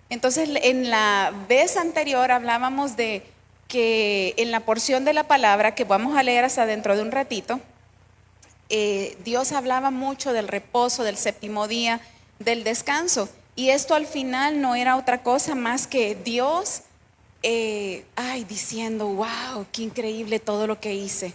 Entonces, en la vez anterior hablábamos de que en la porción de la palabra que vamos a leer hasta dentro de un ratito, Dios hablaba mucho del reposo, del séptimo día, del descanso. Y esto al final no era otra cosa más que Dios diciendo, wow, qué increíble todo lo que hice.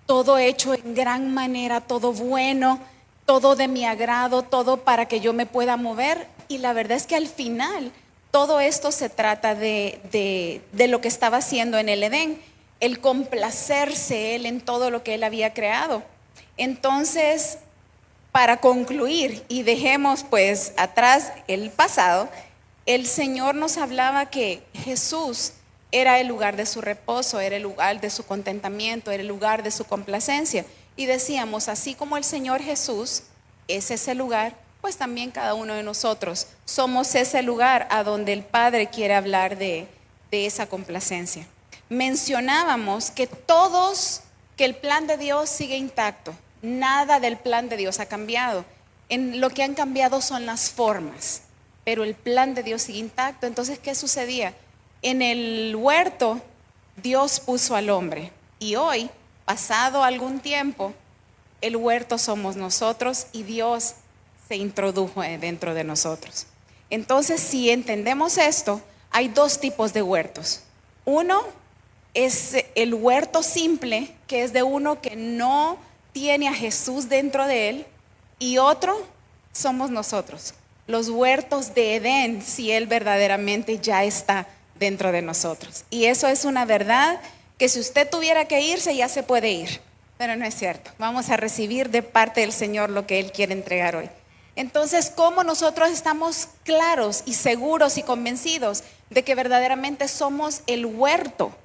Todo hecho en gran manera, todo bueno, todo de mi agrado, todo para que yo me pueda mover. Y la verdad es que al final todo esto se trata de lo que estaba haciendo en el Edén, el complacerse él en todo lo que él había creado. Entonces, para concluir y dejemos pues atrás el pasado, el Señor nos hablaba que Jesús era el lugar de su reposo, era el lugar de su contentamiento, era el lugar de su complacencia. Y decíamos, así como el Señor Jesús es ese lugar, pues también cada uno de nosotros somos ese lugar a donde el Padre quiere hablar de esa complacencia. Mencionábamos que el plan de Dios sigue intacto, nada del plan de Dios ha cambiado. Lo que han cambiado son las formas, pero el plan de Dios sigue intacto. Entonces, ¿qué sucedía? En el huerto Dios puso al hombre y hoy, pasado algún tiempo, el huerto somos nosotros y Dios se introdujo dentro de nosotros. Entonces, si entendemos esto, hay dos tipos de huertos. Uno es el huerto simple, que es de uno que no tiene a Jesús dentro de él, y otro somos nosotros, los huertos de Edén, si Él verdaderamente ya está dentro de nosotros. Y eso es una verdad que si usted tuviera que irse, ya se puede ir, pero no es cierto. Vamos a recibir de parte del Señor lo que Él quiere entregar hoy. Entonces, ¿cómo nosotros estamos claros y seguros y convencidos de que verdaderamente somos el huerto?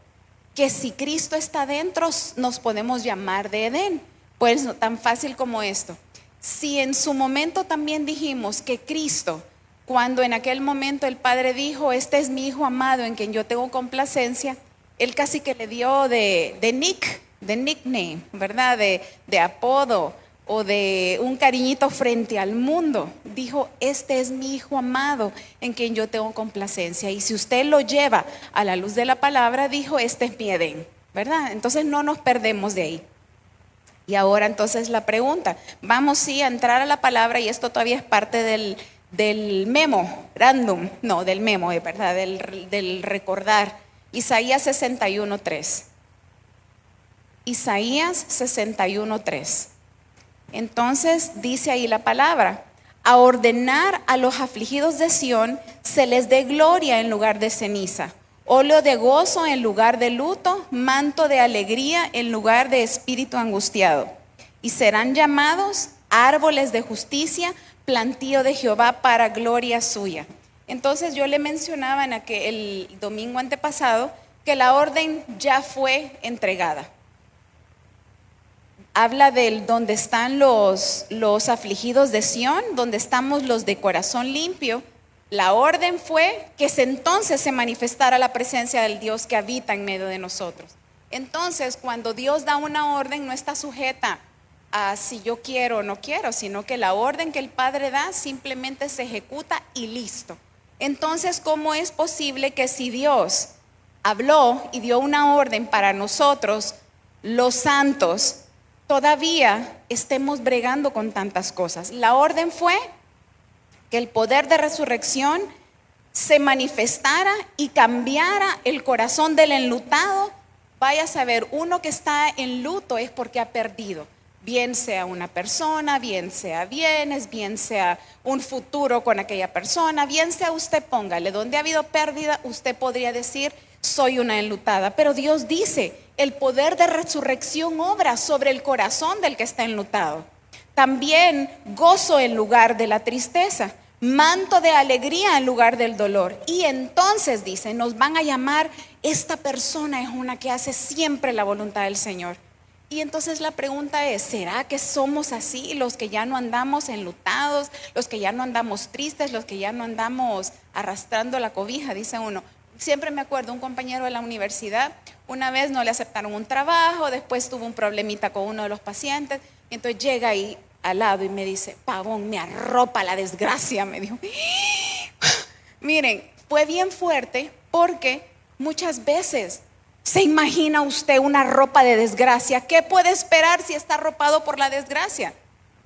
Que si Cristo está dentro, nos podemos llamar de Edén. Pues no tan fácil como esto. Si en su momento también dijimos que Cristo, cuando en aquel momento el Padre dijo, este es mi Hijo amado en quien yo tengo complacencia, Él casi que le dio de nickname, ¿verdad? De apodo o de un cariñito frente al mundo. Dijo, este es mi Hijo amado en quien yo tengo complacencia. Y si usted lo lleva a la luz de la palabra, dijo, este es mi Edén, ¿verdad? Entonces no nos perdemos de ahí. Y ahora entonces la pregunta, vamos sí a entrar a la palabra, y esto todavía es parte del memo, random, no, del memo, ¿verdad? Del recordar. Isaías 61:3. Isaías 61:3. Entonces dice ahí la palabra, a ordenar a los afligidos de Sión se les dé gloria en lugar de ceniza, óleo de gozo en lugar de luto, manto de alegría en lugar de espíritu angustiado. Y serán llamados árboles de justicia, plantío de Jehová para gloria suya. Entonces yo le mencionaba el domingo antepasado que la orden ya fue entregada. Habla del donde están los afligidos de Sión, donde estamos los de corazón limpio. La orden fue que entonces se manifestara la presencia del Dios que habita en medio de nosotros. Entonces, cuando Dios da una orden, no está sujeta a si yo quiero o no quiero, sino que la orden que el Padre da simplemente se ejecuta y listo. Entonces, ¿cómo es posible que si Dios habló y dio una orden para nosotros, los santos, todavía estemos bregando con tantas cosas? La orden fue que el poder de resurrección se manifestara y cambiara el corazón del enlutado. Vaya a saber, uno que está en luto es porque ha perdido, bien sea una persona, bien sea bienes, bien sea un futuro con aquella persona, bien sea usted, póngale, donde ha habido pérdida, usted podría decir, soy una enlutada. Pero Dios dice, el poder de resurrección obra sobre el corazón del que está enlutado. También gozo en lugar de la tristeza, manto de alegría en lugar del dolor. Y entonces dice, nos van a llamar, esta persona es una que hace siempre la voluntad del Señor. Y entonces la pregunta es, ¿será que somos así los que ya no andamos enlutados, los que ya no andamos tristes, los que ya no andamos arrastrando la cobija? Dice uno, Siempre me acuerdo, un compañero de la universidad, una vez no le aceptaron un trabajo, después tuvo un problemita con uno de los pacientes, y entonces llega ahí al lado y me dice, Pavón, me arropa la desgracia, me dijo. Miren, fue bien fuerte porque muchas veces se imagina usted una ropa de desgracia. ¿Qué puede esperar si está arropado por la desgracia?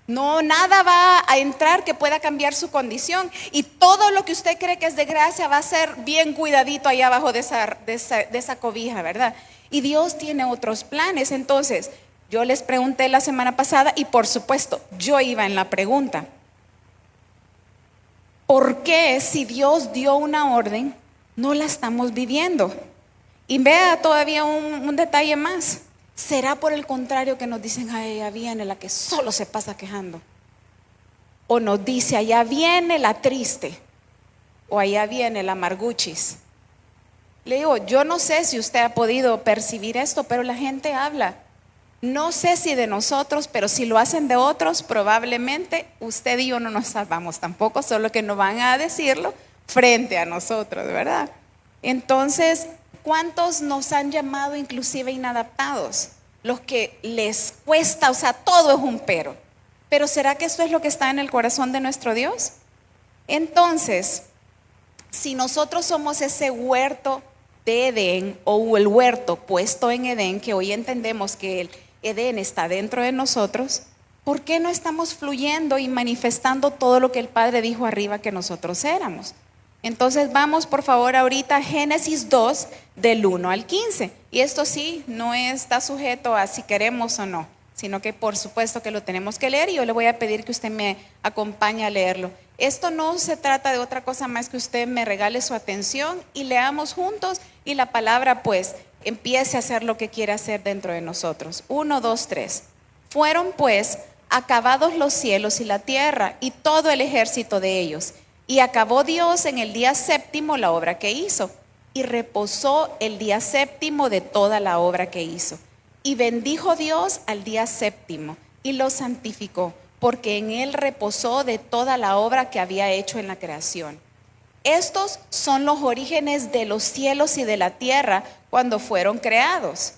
No, nada va a entrar que pueda cambiar su condición, y todo lo que usted cree que es desgracia va a ser bien cuidadito ahí abajo de esa cobija, ¿verdad? Y Dios tiene otros planes. Entonces, yo les pregunté la semana pasada, y por supuesto, yo iba en la pregunta: ¿por qué si Dios dio una orden, no la estamos viviendo? Y vea todavía un detalle más. ¿Será por el contrario que nos dicen, allá viene la que solo se pasa quejando? O nos dice, allá viene la triste, o allá viene la amarguchis. Le digo, yo no sé si usted ha podido percibir esto, pero la gente habla. No sé si de nosotros, pero si lo hacen de otros, probablemente usted y yo no nos salvamos tampoco, solo que no van a decirlo frente a nosotros, ¿verdad? Entonces, ¿cuántos nos han llamado inclusive inadaptados? Los que les cuesta, o sea, todo es un pero. Pero ¿será que esto es lo que está en el corazón de nuestro Dios? Entonces, si nosotros somos ese huerto de Edén, o el huerto puesto en Edén, que hoy entendemos que el Edén está dentro de nosotros, ¿por qué no estamos fluyendo y manifestando todo lo que el Padre dijo arriba que nosotros éramos? Entonces vamos por favor ahorita a Génesis 2 del 1 al 15. Y esto sí, no está sujeto a si queremos o no, sino que por supuesto que lo tenemos que leer, y yo le voy a pedir que usted me acompañe a leerlo. Esto no se trata de otra cosa más que usted me regale su atención y leamos juntos, y la palabra pues empiece a hacer lo que quiere hacer dentro de nosotros. 1, 2, 3. Fueron pues acabados los cielos y la tierra y todo el ejército de ellos. Y acabó Dios en el día séptimo la obra que hizo, y reposó el día séptimo de toda la obra que hizo. Y bendijo Dios al día séptimo y lo santificó, porque en él reposó de toda la obra que había hecho en la creación. Estos son los orígenes de los cielos y de la tierra cuando fueron creados.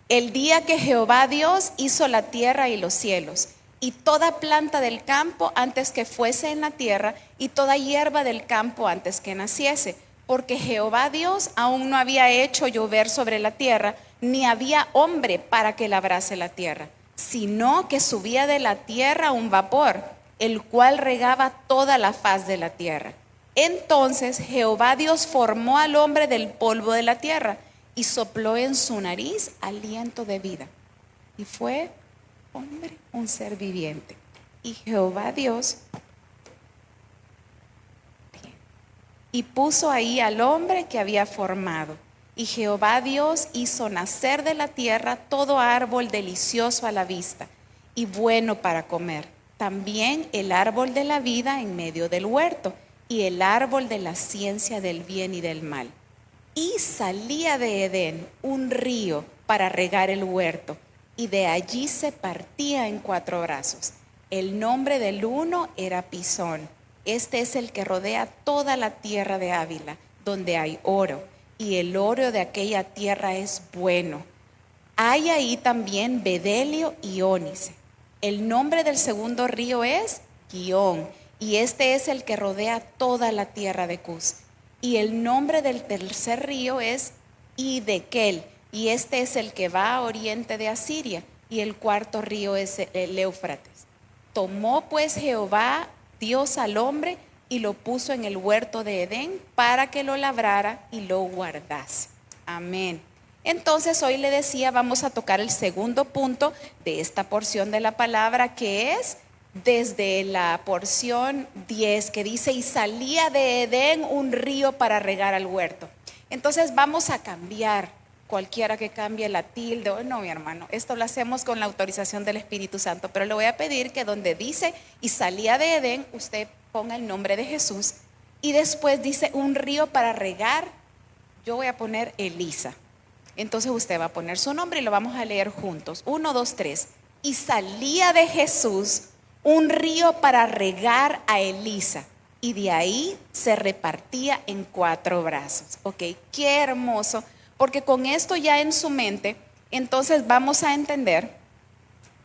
El día que Jehová Dios hizo la tierra y los cielos, y toda planta del campo antes que fuese en la tierra, y toda hierba del campo antes que naciese, porque Jehová Dios aún no había hecho llover sobre la tierra, ni había hombre para que labrase la tierra, sino que subía de la tierra un vapor, el cual regaba toda la faz de la tierra. Entonces Jehová Dios formó al hombre del polvo de la tierra, y sopló en su nariz aliento de vida, y fue hombre un ser viviente. Y Jehová Dios y puso ahí al hombre que había formado. Y Jehová Dios hizo nacer de la tierra todo árbol delicioso a la vista y bueno para comer, también el árbol de la vida en medio del huerto, y el árbol de la ciencia del bien y del mal. Y salía de Edén un río para regar el huerto, y de allí se partía en 4 brazos. El nombre del uno era Pisón. Este es el que rodea toda la tierra de Ávila, donde hay oro, y el oro de aquella tierra es bueno. Hay ahí también bedelio y ónice. El nombre del segundo río es Gihón, y este es el que rodea toda la tierra de Cus. Y el nombre del tercer río es Hidekel, y este es el que va a oriente de Asiria, y el cuarto río es el Éufrates. Tomó pues Jehová Dios al hombre y lo puso en el huerto de Edén para que lo labrara y lo guardase. Amén. Entonces hoy le decía, vamos a tocar el segundo punto de esta porción de la palabra, que es desde la porción 10, que dice, y salía de Edén un río para regar al huerto. Entonces vamos a cambiar, cualquiera que cambie la tilde, oh, no mi hermano, esto lo hacemos con la autorización del Espíritu Santo, pero le voy a pedir que donde dice, y salía de Edén, usted ponga el nombre de Jesús, y después dice un río para regar, yo voy a poner Elisa. Entonces usted va a poner su nombre y lo vamos a leer juntos. 1, 2, 3. Y salía de Jesús un río para regar a Elisa, y de ahí se repartía en 4 brazos. Ok, qué hermoso, porque con esto ya en su mente, entonces vamos a entender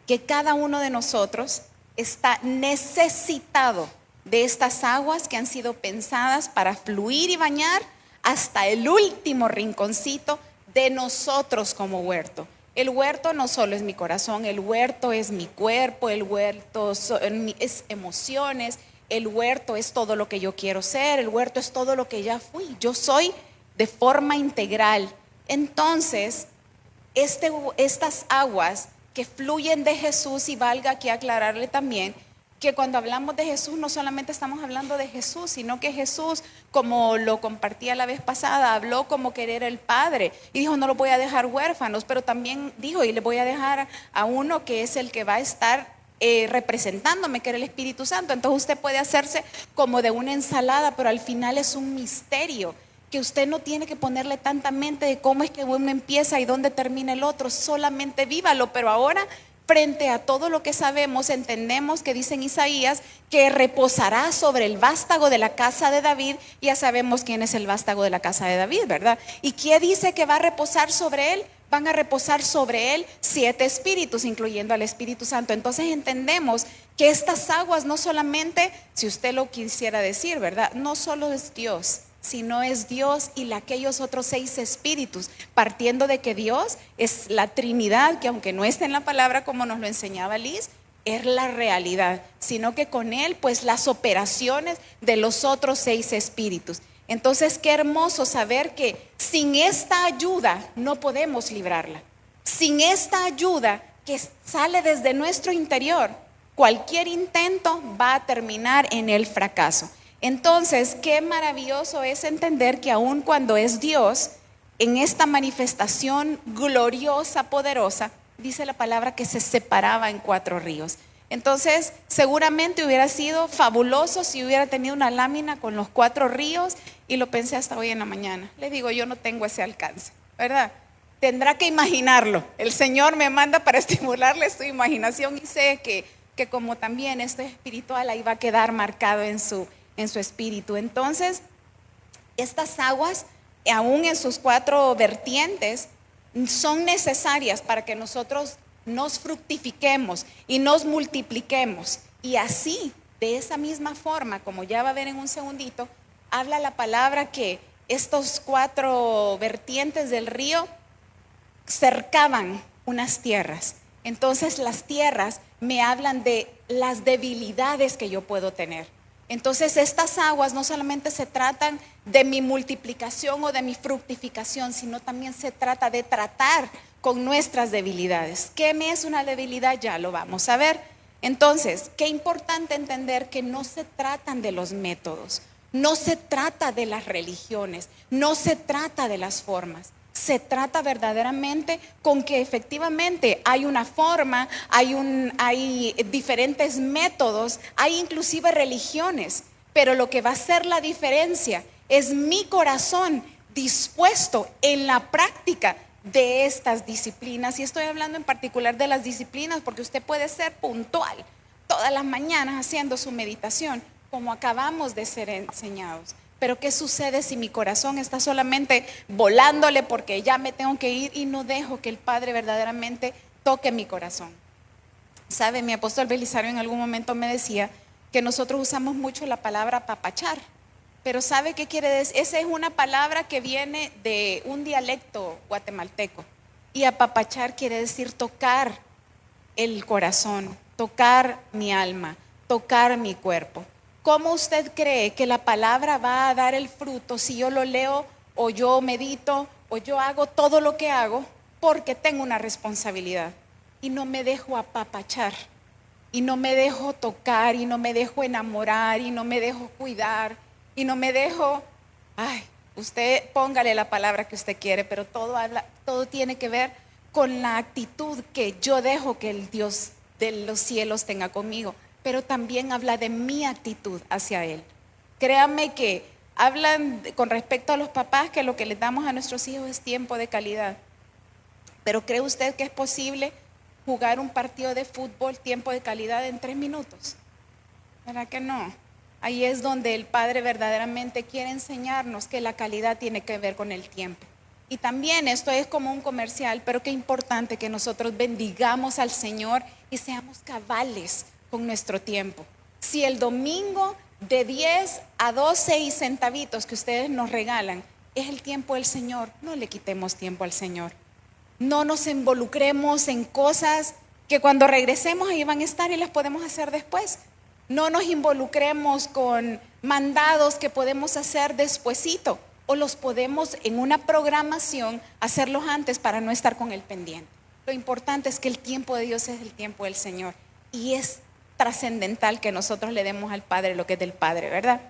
que cada uno de nosotros está necesitado de estas aguas que han sido pensadas para fluir y bañar hasta el último rinconcito de nosotros como huerto. El huerto no solo es mi corazón, el huerto es mi cuerpo, el huerto es emociones, el huerto es todo lo que yo quiero ser, el huerto es todo lo que ya fui. Yo soy de forma integral. Entonces, estas aguas que fluyen de Jesús, y valga aquí aclararle también que cuando hablamos de Jesús no solamente estamos hablando de Jesús, sino que Jesús, como lo compartía la vez pasada, habló como querer el Padre y dijo: no lo voy a dejar huérfanos, pero también dijo: y le voy a dejar a uno que es el que va a estar representándome, que era el Espíritu Santo. Entonces usted puede hacerse como de una ensalada, pero al final es un misterio que usted no tiene que ponerle tanta mente de cómo es que uno empieza y dónde termina el otro. Solamente vívalo. Pero ahora, frente a todo lo que sabemos, entendemos que dice en Isaías que reposará sobre el vástago de la casa de David. Ya sabemos quién es el vástago de la casa de David, ¿verdad? ¿Y qué dice que va a reposar sobre él? Van a reposar sobre él 7 espíritus, incluyendo al Espíritu Santo. Entonces entendemos que estas aguas no solamente, si usted lo quisiera decir, ¿verdad? No solo es Dios, sino es Dios y aquellos otros 6 espíritus, partiendo de que Dios es la Trinidad, que aunque no esté en la palabra como nos lo enseñaba Liz, es la realidad, sino que con él pues las operaciones de los otros 6 espíritus. Entonces qué hermoso saber que sin esta ayuda no podemos librarla. Sin esta ayuda que sale desde nuestro interior, cualquier intento va a terminar en el fracaso. Entonces, qué maravilloso es entender que aun cuando es Dios, en esta manifestación gloriosa, poderosa, dice la palabra que se separaba en 4 ríos. Entonces, seguramente hubiera sido fabuloso si hubiera tenido una lámina con los 4 ríos, y lo pensé hasta hoy en la mañana. Le digo, yo no tengo ese alcance, ¿verdad? Tendrá que imaginarlo. El Señor me manda para estimularle su imaginación, y sé que como también esto es espiritual, ahí va a quedar marcado en su espíritu. Entonces, estas aguas, aún en sus 4 vertientes, son necesarias para que nosotros nos fructifiquemos y nos multipliquemos. Y así, de esa misma forma, como ya va a ver en un segundito, habla la palabra que estos 4 vertientes del río cercaban unas tierras. Entonces las tierras me hablan de las debilidades que yo puedo tener. Entonces estas aguas no solamente se tratan de mi multiplicación o de mi fructificación, sino también se trata de tratar con nuestras debilidades. ¿Qué me es una debilidad? Ya lo vamos a ver. Entonces, qué importante entender que no se tratan de los métodos, no se trata de las religiones, no se trata de las formas. Se trata verdaderamente con que efectivamente hay una forma, hay diferentes métodos, hay inclusive religiones, pero lo que va a hacer la diferencia es mi corazón dispuesto en la práctica de estas disciplinas. Y estoy hablando en particular de las disciplinas porque usted puede ser puntual todas las mañanas haciendo su meditación, como acabamos de ser enseñados. Pero ¿qué sucede si mi corazón está solamente volándole porque ya me tengo que ir y no dejo que el Padre verdaderamente toque mi corazón? ¿Sabe? Mi apóstol Belisario en algún momento me decía que nosotros usamos mucho la palabra apapachar. Pero ¿sabe qué quiere decir? Esa es una palabra que viene de un dialecto guatemalteco. Y apapachar quiere decir tocar el corazón, tocar mi alma, tocar mi cuerpo. ¿Cómo usted cree que la palabra va a dar el fruto si yo lo leo o yo medito o yo hago todo lo que hago? Porque tengo una responsabilidad y no me dejo apapachar y no me dejo tocar y no me dejo enamorar y no me dejo cuidar y no me dejo, usted póngale la palabra que usted quiere, pero todo tiene que ver con la actitud que yo dejo que el Dios de los cielos tenga conmigo. Pero también habla de mi actitud hacia Él. Créame que hablan con respecto a los papás que lo que les damos a nuestros hijos es tiempo de calidad. Pero ¿cree usted que es posible jugar un partido de fútbol tiempo de calidad en 3 minutos? ¿Verdad que no? Ahí es donde el Padre verdaderamente quiere enseñarnos que la calidad tiene que ver con el tiempo. Y también esto es como un comercial, pero qué importante que nosotros bendigamos al Señor y seamos cabales con nuestro tiempo. Si el domingo de 10 a 12 y centavitos que ustedes nos regalan es el tiempo del Señor, no le quitemos tiempo al Señor. No nos involucremos en cosas que cuando regresemos ahí van a estar y las podemos hacer después. No nos involucremos con mandados que podemos hacer despuesito o los podemos en una programación hacerlos antes para no estar con el pendiente. Lo importante es que el tiempo de Dios es el tiempo del Señor y es trascendental que nosotros le demos al Padre lo que es del Padre, ¿verdad?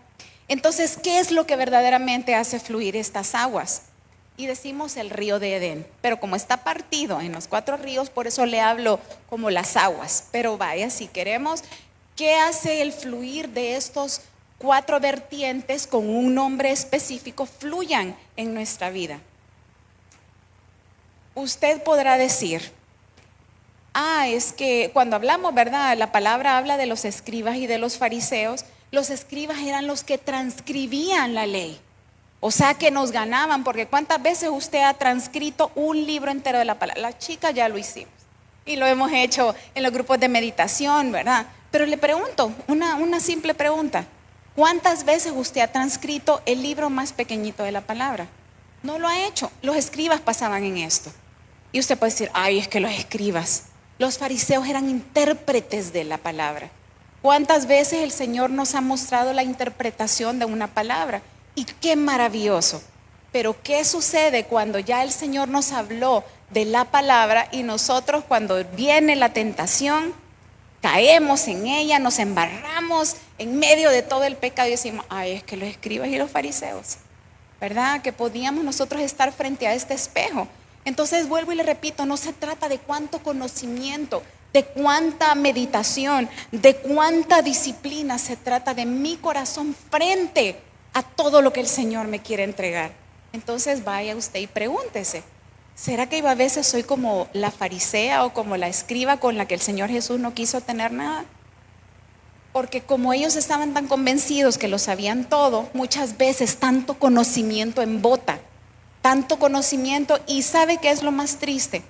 Entonces, ¿qué es lo que verdaderamente hace fluir estas aguas? Y decimos el río de Edén, pero como está partido en los 4 ríos, por eso le hablo como las aguas. Pero vaya, si queremos, ¿qué hace el fluir de estos 4 vertientes con un nombre específico fluyan en nuestra vida? Usted podrá decir, es que cuando hablamos, ¿verdad? La palabra habla de los escribas y de los fariseos. Los escribas eran los que transcribían la ley. O sea que nos ganaban, porque ¿cuántas veces usted ha transcrito un libro entero de la palabra? Las chicas ya lo hicimos y lo hemos hecho en los grupos de meditación, ¿verdad? Pero le pregunto, una simple pregunta: ¿cuántas veces usted ha transcrito el libro más pequeñito de la palabra? No lo ha hecho. Los escribas pasaban en esto. Y usted puede decir, es que los escribas, los fariseos eran intérpretes de la palabra. ¿Cuántas veces el Señor nos ha mostrado la interpretación de una palabra? Y qué maravilloso. Pero ¿qué sucede cuando ya el Señor nos habló de la palabra y nosotros, cuando viene la tentación, caemos en ella, nos embarramos en medio de todo el pecado y decimos, es que los escribas y los fariseos, ¿verdad? Que podíamos nosotros estar frente a este espejo. Entonces vuelvo y le repito, no se trata de cuánto conocimiento, de cuánta meditación, de cuánta disciplina, se trata de mi corazón frente a todo lo que el Señor me quiere entregar. Entonces vaya usted y pregúntese, ¿será que a veces soy como la farisea o como la escriba con la que el Señor Jesús no quiso tener nada? Porque como ellos estaban tan convencidos que lo sabían todo, muchas veces tanto conocimiento embota, tanto conocimiento. Y ¿sabe qué es lo más triste?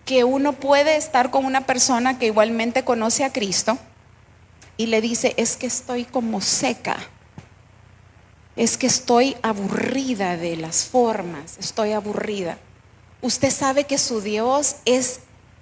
Que uno puede estar con una persona que igualmente conoce a Cristo y le dice, es que estoy como seca, es que estoy aburrida de las formas, estoy aburrida. Usted sabe que su Dios es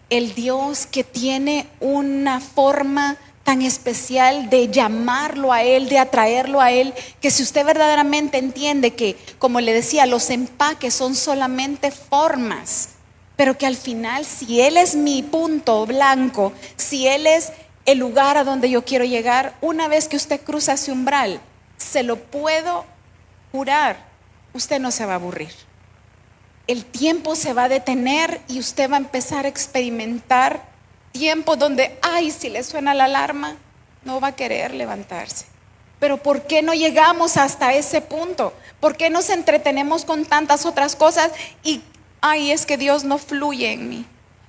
el Dios que tiene una forma tan especial de llamarlo a Él, de atraerlo a Él, que si usted verdaderamente entiende que, como le decía, los empaques son solamente formas, pero que al final, si Él es mi punto blanco, si Él es el lugar a donde yo quiero llegar, una vez que usted cruza ese umbral, se lo puedo jurar, usted no se va a aburrir. El tiempo se va a detener y usted va a empezar a experimentar tiempos donde, si le suena la alarma, no va a querer levantarse. Pero ¿por qué no llegamos hasta ese punto? ¿Por qué nos entretenemos con tantas otras cosas? Y, es que Dios no fluye en mí.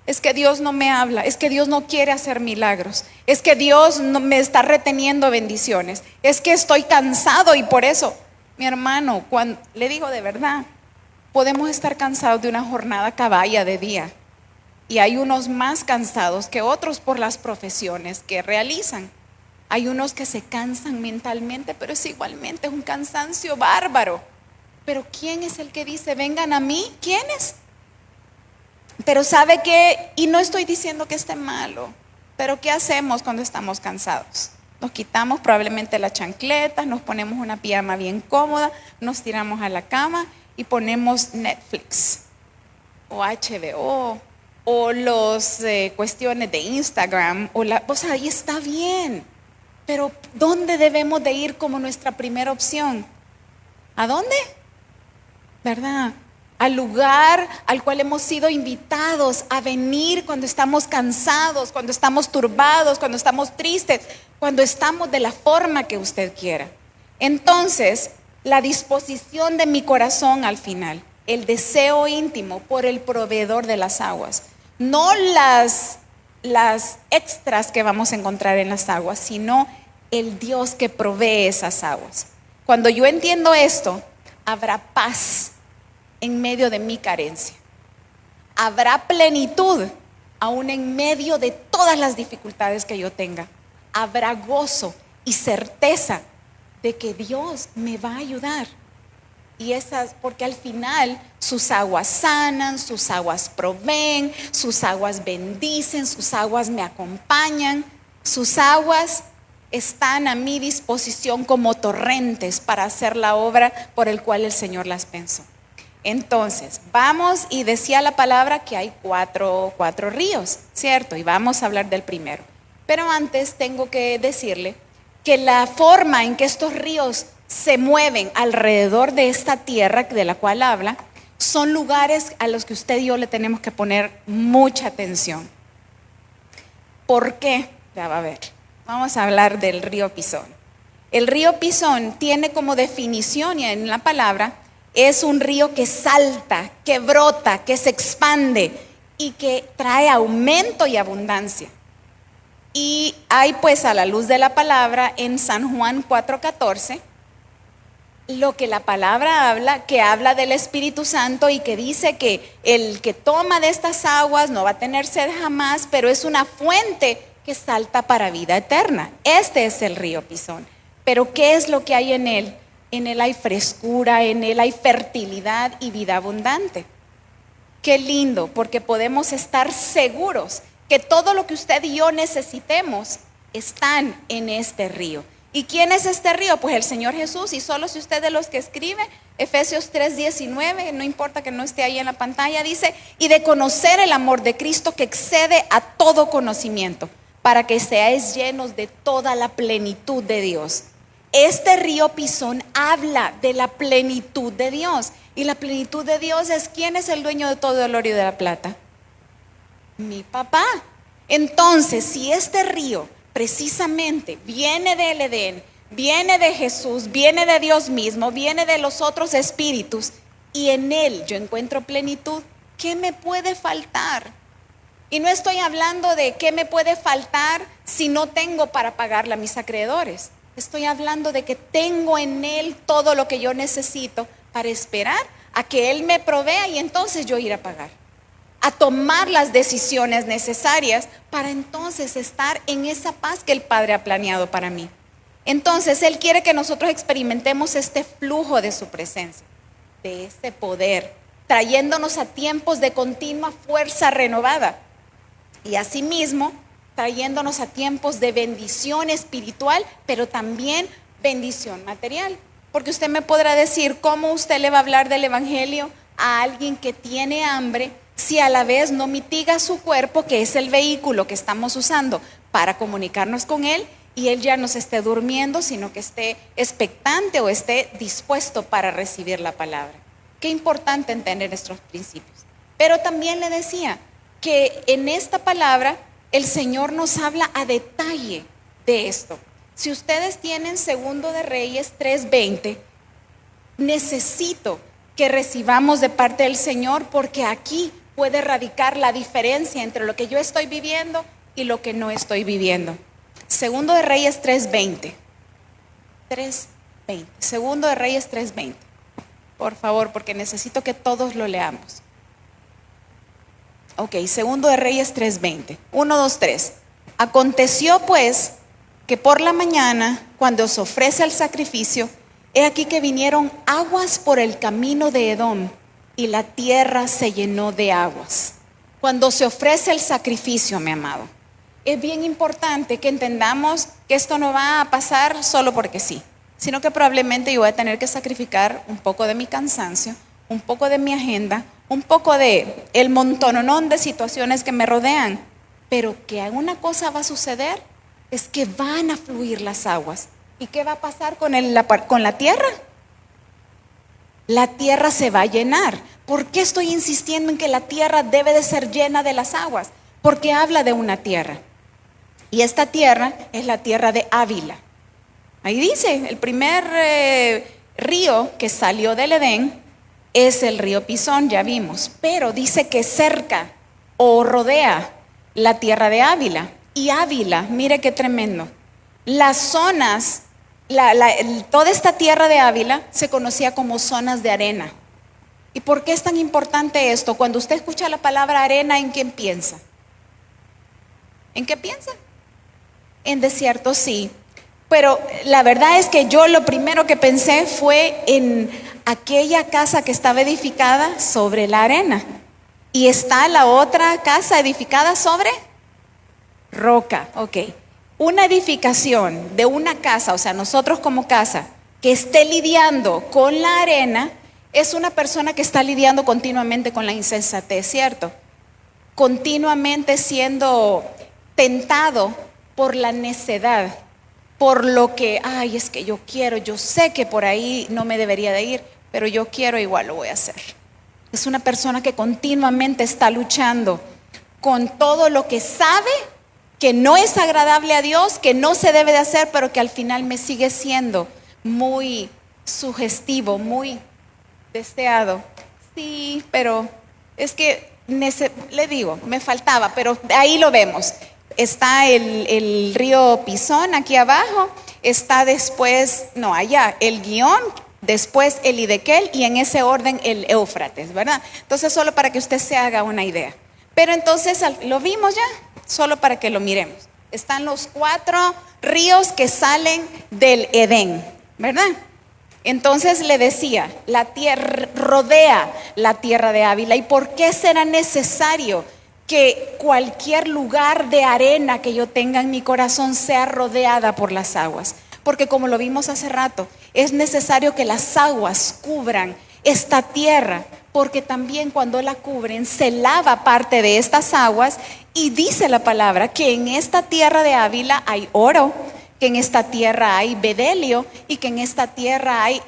Es que Dios no me habla. Es que Dios no quiere hacer milagros. Es que Dios no me está reteniendo bendiciones. Es que estoy cansado y por eso, mi hermano, cuando le digo de verdad, podemos estar cansados de una jornada caballa de día. Y hay unos más cansados que otros por las profesiones que realizan. Hay unos que se cansan mentalmente, pero es igualmente un cansancio bárbaro. Pero ¿quién es el que dice, vengan a mí? ¿Quién es? Pero ¿sabe qué? Y no estoy diciendo que esté malo, pero ¿qué hacemos cuando estamos cansados? Nos quitamos probablemente las chancletas, nos ponemos una pijama bien cómoda, nos tiramos a la cama y ponemos Netflix o HBO o los cuestiones de Instagram ahí está bien, pero ¿dónde debemos de ir como nuestra primera opción? ¿A dónde? ¿Verdad? Al lugar al cual hemos sido invitados a venir cuando estamos cansados, cuando estamos turbados, cuando estamos tristes, cuando estamos de la forma que usted quiera. Entonces, la disposición de mi corazón al final, el deseo íntimo por el proveedor de las aguas, no las extras que vamos a encontrar en las aguas, sino el Dios que provee esas aguas. Cuando yo entiendo esto, habrá paz en medio de mi carencia. Habrá plenitud aún en medio de todas las dificultades que yo tenga. Habrá gozo y certeza de que Dios me va a ayudar. Y esas, porque al final sus aguas sanan, sus aguas proveen, sus aguas bendicen, sus aguas me acompañan, sus aguas están a mi disposición como torrentes para hacer la obra por el cual el Señor las pensó. Entonces, vamos, y decía la palabra que hay cuatro ríos, ¿cierto? Y vamos a hablar del primero. Pero antes tengo que decirle que la forma en que estos ríos se mueven alrededor de esta tierra de la cual habla, son lugares a los que usted y yo le tenemos que poner mucha atención. ¿Por qué? Ya va a ver. Vamos a hablar del río Pisón. El río Pisón tiene como definición y en la palabra, es un río que salta, que brota, que se expande y que trae aumento y abundancia. Y hay pues a la luz de la palabra en San Juan 4:14, lo que la palabra habla, que habla del Espíritu Santo y que dice que el que toma de estas aguas no va a tener sed jamás, pero es una fuente que salta para vida eterna. Este es el río Pisón. Pero ¿qué es lo que hay en él? En él hay frescura, en él hay fertilidad y vida abundante. Qué lindo, porque podemos estar seguros que todo lo que usted y yo necesitemos están en este río. ¿Y quién es este río? Pues el Señor Jesús. Y solo si usted de los que escribe, Efesios 3:19, no importa que no esté ahí en la pantalla, dice, y de conocer el amor de Cristo que excede a todo conocimiento, para que seáis llenos de toda la plenitud de Dios. Este río Pisón habla de la plenitud de Dios. Y la plenitud de Dios es, ¿quién es el dueño de todo el oro y de la plata? Mi papá. Entonces, si este río precisamente viene del Edén, viene de Jesús, viene de Dios mismo, viene de los otros espíritus, y en él yo encuentro plenitud, ¿qué me puede faltar? Y no estoy hablando de qué me puede faltar si no tengo para pagarle a mis acreedores. Estoy hablando de que tengo en él todo lo que yo necesito para esperar a que él me provea y entonces yo ir a pagar, a tomar las decisiones necesarias para entonces estar en esa paz que el Padre ha planeado para mí. Entonces Él quiere que nosotros experimentemos este flujo de su presencia, de ese poder, trayéndonos a tiempos de continua fuerza renovada y asimismo trayéndonos a tiempos de bendición espiritual, pero también bendición material. Porque usted me podrá decir, ¿cómo usted le va a hablar del evangelio a alguien que tiene hambre si a la vez no mitiga su cuerpo, que es el vehículo que estamos usando para comunicarnos con él, y él ya no se esté durmiendo, sino que esté expectante o esté dispuesto para recibir la palabra? Qué importante entender estos principios. Pero también le decía que en esta palabra el Señor nos habla a detalle de esto. Si ustedes tienen Segundo de Reyes 3:20, necesito que recibamos de parte del Señor, porque aquí puede radicar la diferencia entre lo que yo estoy viviendo y lo que no estoy viviendo. Segundo de Reyes 3:20. Segundo de Reyes 3:20. Por favor, porque necesito que todos lo leamos. Ok, Segundo de Reyes 3:20. 1, 2, 3. Aconteció pues que por la mañana, cuando se ofrece el sacrificio, he aquí que vinieron aguas por el camino de Edom, y la tierra se llenó de aguas. Cuando se ofrece el sacrificio, mi amado, es bien importante que entendamos que esto no va a pasar solo porque sí, sino que probablemente yo voy a tener que sacrificar un poco de mi cansancio, un poco de mi agenda, un poco de el montononón de situaciones que me rodean, pero que una cosa va a suceder, es que van a fluir las aguas. ¿Y qué va a pasar con la tierra? La tierra se va a llenar. ¿Por qué estoy insistiendo en que la tierra debe de ser llena de las aguas? Porque habla de una tierra. Y esta tierra es la tierra de Ávila. Ahí dice, el primer río que salió del Edén es el río Pisón, ya vimos. Pero dice que cerca o rodea la tierra de Ávila. Y Ávila, mire qué tremendo, Las zonas, toda esta tierra de Ávila se conocía como zonas de arena. ¿Y por qué es tan importante esto? Cuando usted escucha la palabra arena, ¿en qué piensa? ¿En qué piensa? En desierto, sí. Pero la verdad es que yo lo primero que pensé fue en aquella casa que estaba edificada sobre la arena. Y está la otra casa edificada sobre roca. Ok. Una edificación de una casa, o sea, nosotros como casa, que esté lidiando con la arena, es una persona que está lidiando continuamente con la insensatez, ¿cierto? Continuamente siendo tentado por la necedad, por lo que, ay, es que yo quiero, yo sé que por ahí no me debería de ir, pero yo quiero, igual lo voy a hacer. Es una persona que continuamente está luchando con todo lo que sabe que no es agradable a Dios, que no se debe de hacer, pero que al final me sigue siendo muy sugestivo, muy deseado. Sí, pero es que le digo, me faltaba, pero ahí lo vemos. Está el río Pisón aquí abajo, está después, no, allá, el Guión, después el Idequel y en ese orden el Éufrates, ¿verdad? Entonces, solo para que usted se haga una idea. Pero entonces, ¿lo vimos ya? Solo para que lo miremos. Están los 4 ríos que salen del Edén, ¿verdad? Entonces le decía, la tierra rodea la tierra de Ávila. ¿Y por qué será necesario que cualquier lugar de arena que yo tenga en mi corazón sea rodeada por las aguas? Porque como lo vimos hace rato, es necesario que las aguas cubran esta tierra, porque también cuando la cubren se lava parte de estas aguas, y dice la palabra que en esta tierra de Ávila hay oro, que en esta tierra hay bedelio y que en esta tierra hay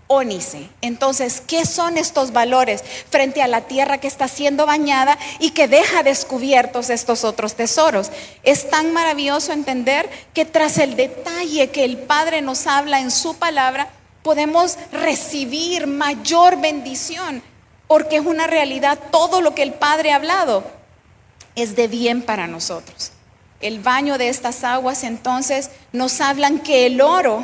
ónice. Entonces, ¿qué son estos valores frente a la tierra que está siendo bañada y que deja descubiertos estos otros tesoros? Es tan maravilloso entender que tras el detalle que el Padre nos habla en su palabra, podemos recibir mayor bendición, porque es una realidad, todo lo que el Padre ha hablado es de bien para nosotros. El baño de estas aguas entonces nos hablan que el oro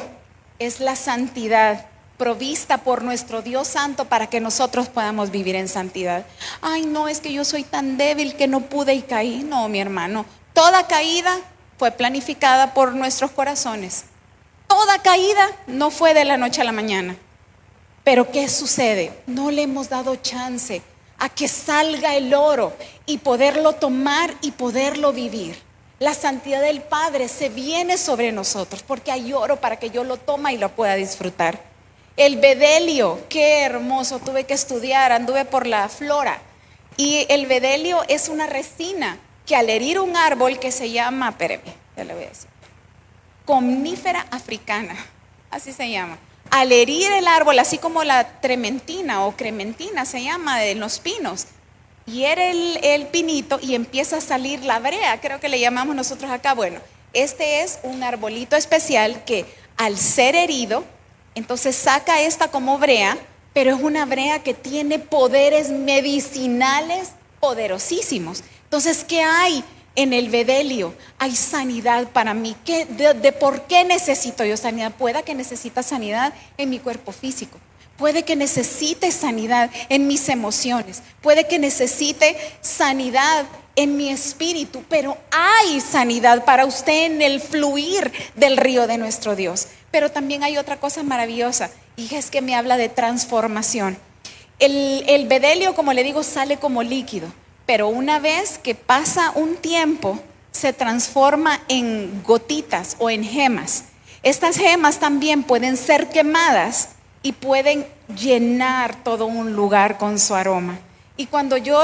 es la santidad provista por nuestro Dios Santo para que nosotros podamos vivir en santidad. Ay, no, es que yo soy tan débil que no pude y caí. No, mi hermano, toda caída fue planificada por nuestros corazones. Toda caída no fue de la noche a la mañana. Pero ¿qué sucede? No le hemos dado chance a que salga el oro y poderlo tomar y poderlo vivir. La santidad del Padre se viene sobre nosotros porque hay oro para que yo lo tome y lo pueda disfrutar. El bedelio, qué hermoso, tuve que estudiar, anduve por la flora. Y el bedelio es una resina que al herir un árbol que se llama, espéreme, ya le voy a decir, Comnífera africana, así se llama. Al herir el árbol, así como la trementina o crementina se llama de los pinos, hiere el pinito y empieza a salir la brea, creo que le llamamos nosotros acá. Bueno, este es un arbolito especial que al ser herido, entonces saca esta como brea, pero es una brea que tiene poderes medicinales poderosísimos. Entonces, ¿qué hay en el bedelio? Hay sanidad para mí. De por qué necesito yo sanidad? Pueda que necesita sanidad en mi cuerpo físico. Puede que necesite sanidad en mis emociones. Puede que necesite sanidad en mi espíritu. Pero hay sanidad para usted en el fluir del río de nuestro Dios. Pero también hay otra cosa maravillosa, y es que me habla de transformación. El bedelio, como le digo, sale como líquido, pero una vez que pasa un tiempo, se transforma en gotitas o en gemas. Estas gemas también pueden ser quemadas y pueden llenar todo un lugar con su aroma. Y cuando yo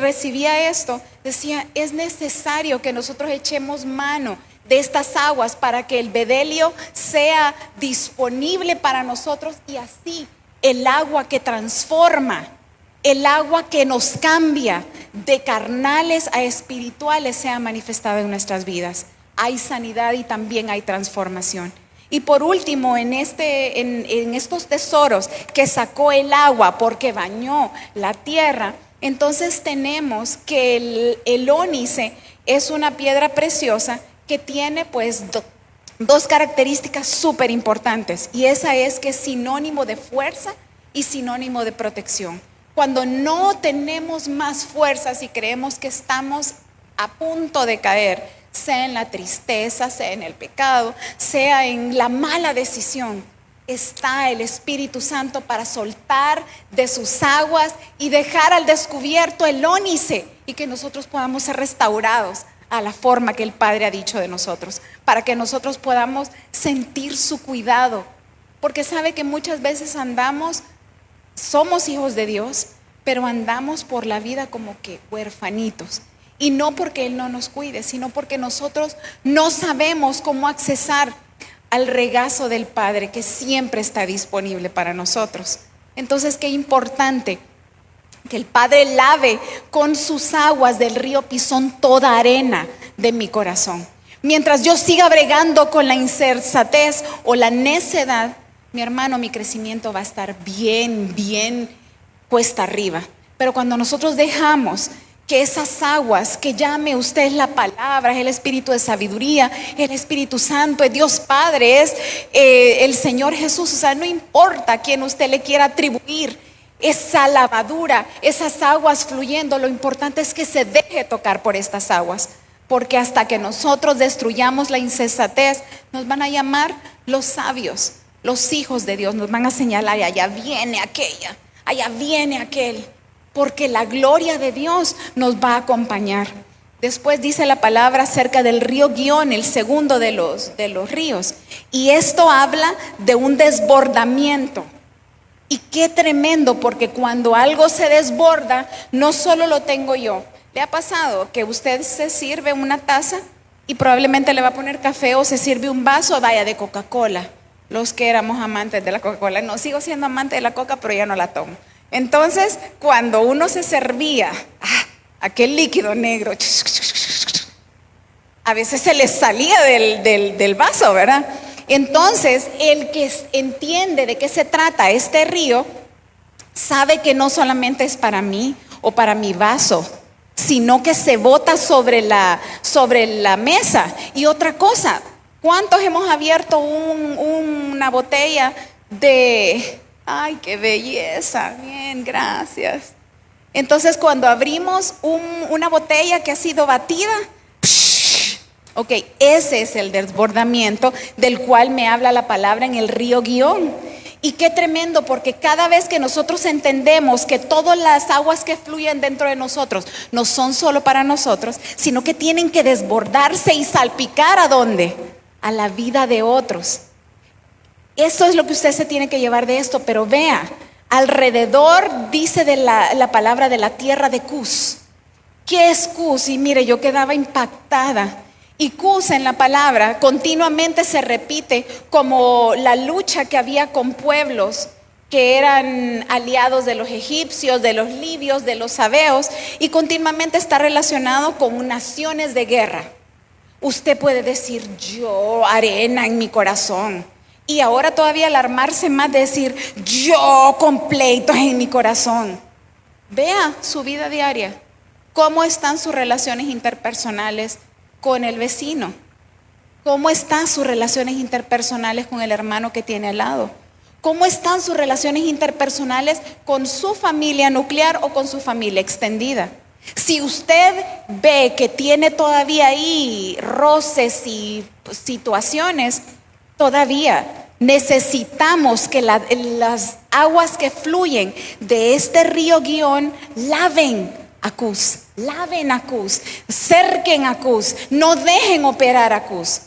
recibía esto, decía, es necesario que nosotros echemos mano de estas aguas para que el bedelio sea disponible para nosotros, y así el agua que transforma, el agua que nos cambia de carnales a espirituales sea manifestada en nuestras vidas. Hay sanidad y también hay transformación. Y por último, en estos tesoros que sacó el agua porque bañó la tierra, entonces tenemos que el ónice es una piedra preciosa que tiene pues dos características súper importantes, y esa es que es sinónimo de fuerza y sinónimo de protección. Cuando no tenemos más fuerzas y creemos que estamos a punto de caer, sea en la tristeza, sea en el pecado, sea en la mala decisión, está el Espíritu Santo para soltar de sus aguas y dejar al descubierto el ónice, y que nosotros podamos ser restaurados a la forma que el Padre ha dicho de nosotros, para que nosotros podamos sentir su cuidado, porque sabe que muchas veces somos hijos de Dios, pero andamos por la vida como que huerfanitos, y no porque Él no nos cuide, sino porque nosotros no sabemos cómo accesar al regazo del Padre que siempre está disponible para nosotros. Entonces, qué importante que el Padre lave con sus aguas del río Pisón toda arena de mi corazón. Mientras yo siga bregando con la insensatez o la necedad, mi hermano, mi crecimiento va a estar bien cuesta arriba. Pero cuando nosotros dejamos que esas aguas, que llame usted la palabra, es el Espíritu de sabiduría, el Espíritu Santo, es Dios Padre, es el Señor Jesús, o sea, no importa a quién usted le quiera atribuir esa lavadura, esas aguas fluyendo, lo importante es que se deje tocar por estas aguas, porque hasta que nosotros destruyamos la insensatez, nos van a llamar los sabios, los hijos de Dios, nos van a señalar, y allá viene aquella, allá viene aquel, porque la gloria de Dios nos va a acompañar. Después dice la palabra acerca del río Gihón, el segundo de los ríos, y esto habla de un desbordamiento. Y qué tremendo, porque cuando algo se desborda, no solo lo tengo yo. ¿Le ha pasado que usted se sirve una taza y probablemente le va a poner café, o se sirve un vaso, vaya, de Coca-Cola? Los que éramos amantes de la Coca-Cola, no, sigo siendo amante de la Coca, pero ya no la tomo. Entonces, cuando uno se servía aquel líquido negro, a veces se le salía del vaso, ¿verdad? Entonces, el que entiende de qué se trata este río, sabe que no solamente es para mí o para mi vaso, sino que se bota sobre la mesa. Y otra cosa, ¿cuántos hemos abierto una botella de... ¡Ay, qué belleza! Bien, gracias. Entonces, cuando abrimos una botella que ha sido batida, ok, ese es el desbordamiento del cual me habla la palabra en el río Gihón. Y qué tremendo, porque cada vez que nosotros entendemos que todas las aguas que fluyen dentro de nosotros no son solo para nosotros, sino que tienen que desbordarse y salpicar ¿a dónde? A la vida de otros. Esto es lo que usted se tiene que llevar de esto, pero vea, alrededor dice de la palabra de la tierra de Cus. ¿Qué es Cus? Y mire, yo quedaba impactada. Y Cus en la palabra continuamente se repite como la lucha que había con pueblos que eran aliados de los egipcios, de los libios, de los sabeos, y continuamente está relacionado con naciones de guerra. Usted puede decir, yo, arena en mi corazón. Y ahora todavía alarmarse más de decir, yo con pleitos en mi corazón. Vea su vida diaria. ¿Cómo están sus relaciones interpersonales con el vecino? ¿Cómo están sus relaciones interpersonales con el hermano que tiene al lado? ¿Cómo están sus relaciones interpersonales con su familia nuclear o con su familia extendida? Si usted ve que tiene todavía ahí roces y situaciones, todavía necesitamos que las aguas que fluyen de este río Gihón laven a Cus, cerquen a Cus, no dejen operar a Cus.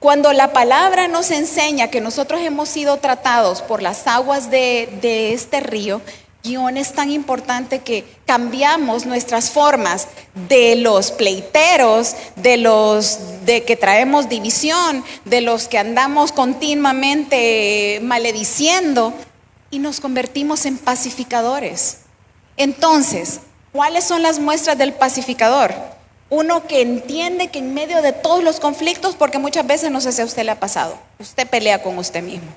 Cuando la palabra nos enseña que nosotros hemos sido tratados por las aguas de este río Gihón, es tan importante que cambiamos nuestras formas de los pleiteros, de que traemos división, de los que andamos continuamente malediciendo, y nos convertimos en pacificadores. Entonces, ¿cuáles son las muestras del pacificador? Uno que entiende que en medio de todos los conflictos, porque muchas veces, no sé si a usted le ha pasado, usted pelea con usted mismo.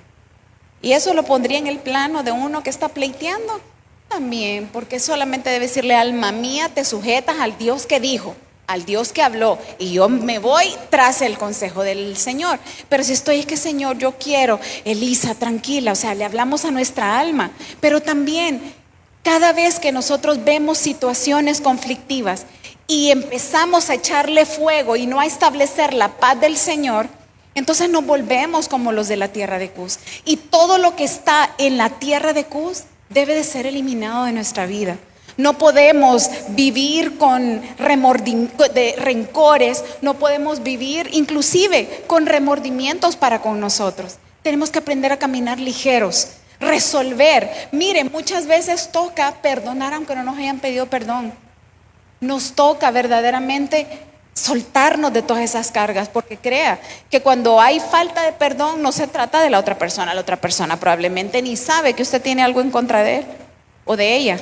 Y eso lo pondría en el plano de uno que está pleiteando también, porque solamente debe decirle, alma mía, te sujetas al Dios que dijo, al Dios que habló, y yo me voy tras el consejo del Señor. Pero si estoy, es que Señor, yo quiero, Elisa, tranquila, o sea, le hablamos a nuestra alma. Pero también, cada vez que nosotros vemos situaciones conflictivas y empezamos a echarle fuego y no a establecer la paz del Señor, entonces nos volvemos como los de la tierra de Cus. Y todo lo que está en la tierra de Cus debe de ser eliminado de nuestra vida. No podemos vivir con rencores, no podemos vivir inclusive con remordimientos para con nosotros. Tenemos que aprender a caminar ligeros, resolver. Miren, muchas veces toca perdonar aunque no nos hayan pedido perdón. Nos toca verdaderamente soltarnos de todas esas cargas, porque crea que cuando hay falta de perdón no se trata de la otra persona probablemente ni sabe que usted tiene algo en contra de él o de ella.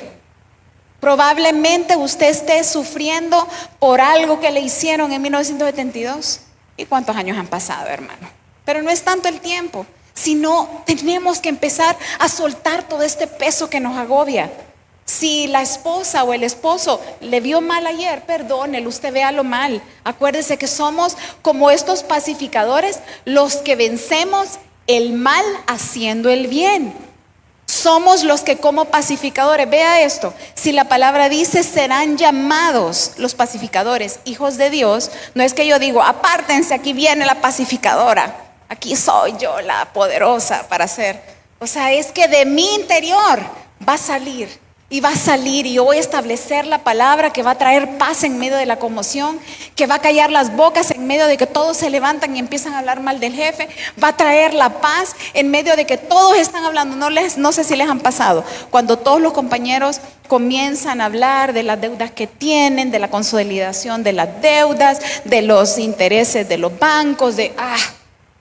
Probablemente usted esté sufriendo por algo que le hicieron en 1972. ¿Y cuántos años han pasado, hermano? Pero no es tanto el tiempo, sino tenemos que empezar a soltar todo este peso que nos agobia. Si la esposa o el esposo le vio mal ayer, perdónelo, usted véalo mal. Acuérdese que somos como estos pacificadores, los que vencemos el mal haciendo el bien. Somos los que como pacificadores, vea esto, si la palabra dice serán llamados los pacificadores, hijos de Dios, no es que yo digo, apártense, aquí viene la pacificadora, aquí soy yo la poderosa para hacer. O sea, es que de mi interior va a salir. Y va a salir, y yo voy a establecer la palabra que va a traer paz en medio de la conmoción, que va a callar las bocas en medio de que todos se levantan y empiezan a hablar mal del jefe. Va a traer la paz en medio de que todos están hablando. No sé si les han pasado, cuando todos los compañeros comienzan a hablar de las deudas que tienen, de la consolidación de las deudas, de los intereses de los bancos,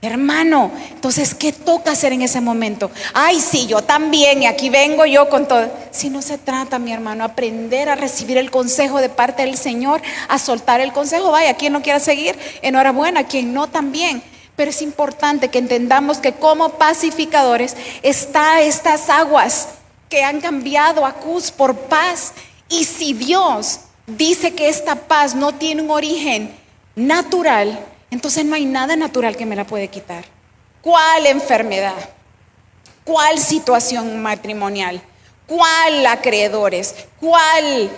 hermano, entonces, ¿qué toca hacer en ese momento? Ay, sí, yo también, y aquí vengo yo con todo. Si no se trata, mi hermano, aprender a recibir el consejo de parte del Señor, a soltar el consejo. Vaya, quien no quiera seguir, enhorabuena, quien no también. Pero es importante que entendamos que como pacificadores está estas aguas que han cambiado a Cus por paz. Y si Dios dice que esta paz no tiene un origen natural, entonces no hay nada natural que me la puede quitar. ¿Cuál enfermedad? ¿Cuál situación matrimonial? ¿Cuál acreedores? ¿Cuál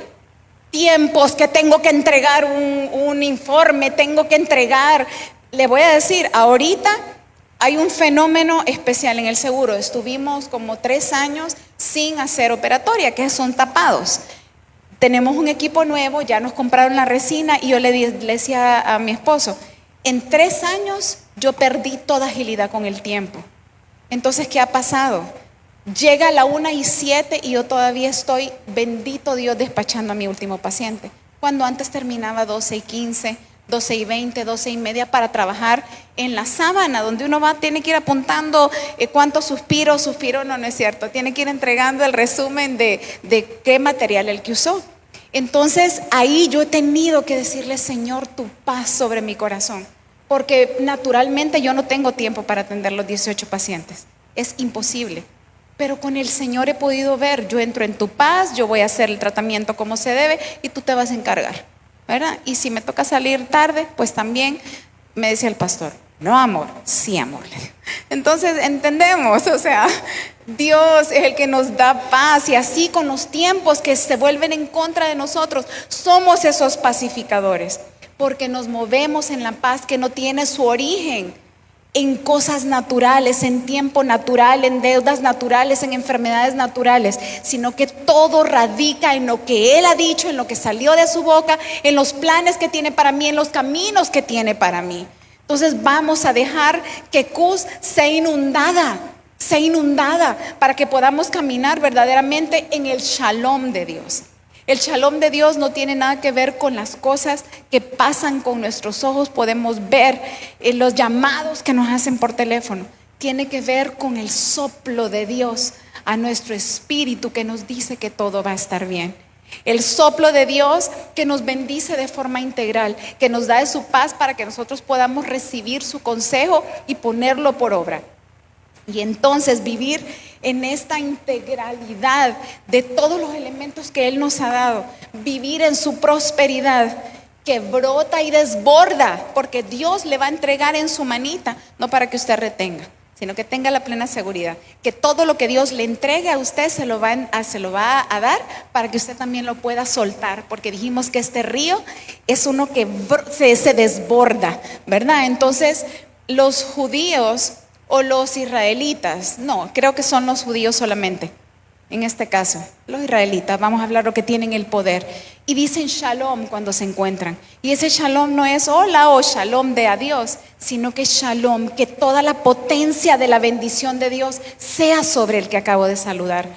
tiempos que tengo que entregar un informe? Tengo que entregar. Le voy a decir, ahorita hay un fenómeno especial en el seguro. Estuvimos como 3 años sin hacer operatoria, que son tapados. Tenemos un equipo nuevo, ya nos compraron la resina y yo le decía a mi esposo, en 3 años yo perdí toda agilidad con el tiempo. Entonces, ¿qué ha pasado? Llega la 1:07 y yo todavía estoy, bendito Dios, despachando a mi último paciente. Cuando antes terminaba 12:15, 12:20, 12:30 para trabajar en la sábana, donde uno tiene que ir apuntando cuántos suspiros, no es cierto. Tiene que ir entregando el resumen de qué material el que usó. Entonces ahí yo he tenido que decirle, Señor, tu paz sobre mi corazón, porque naturalmente yo no tengo tiempo para atender los 18 pacientes, es imposible, pero con el Señor he podido ver, yo entro en tu paz, yo voy a hacer el tratamiento como se debe y tú te vas a encargar, ¿verdad? Y si me toca salir tarde, pues también me decía el pastor, no amor, sí amor. Entonces entendemos, o sea, Dios es el que nos da paz, y así con los tiempos que se vuelven en contra de nosotros, somos esos pacificadores, porque nos movemos en la paz que no tiene su origen en cosas naturales, en tiempo natural, en deudas naturales, en enfermedades naturales, sino que todo radica en lo que Él ha dicho, en lo que salió de su boca, en los planes que tiene para mí, en los caminos que tiene para mí. Entonces vamos a dejar que Cus sea inundada para que podamos caminar verdaderamente en el shalom de Dios. El shalom de Dios no tiene nada que ver con las cosas que pasan con nuestros ojos, podemos ver los llamados que nos hacen por teléfono. Tiene que ver con el soplo de Dios a nuestro espíritu que nos dice que todo va a estar bien. El soplo de Dios que nos bendice de forma integral, que nos da de su paz para que nosotros podamos recibir su consejo y ponerlo por obra. Y entonces vivir en esta integralidad de todos los elementos que Él nos ha dado, vivir en su prosperidad. que brota y desborda, porque Dios le va a entregar en su manita, no para que usted retenga, sino que tenga la plena seguridad que todo lo que Dios le entregue a usted se lo va a dar para que usted también lo pueda soltar, porque dijimos que este río es uno que se desborda, ¿verdad? Entonces, los judíos o los israelitas, no, creo que son los judíos solamente. En este caso, los israelitas, vamos a hablar lo que tienen el poder. Y dicen shalom cuando se encuentran. Y ese shalom no es hola o shalom de adiós, sino que shalom, que toda la potencia de la bendición de Dios sea sobre el que acabo de saludar.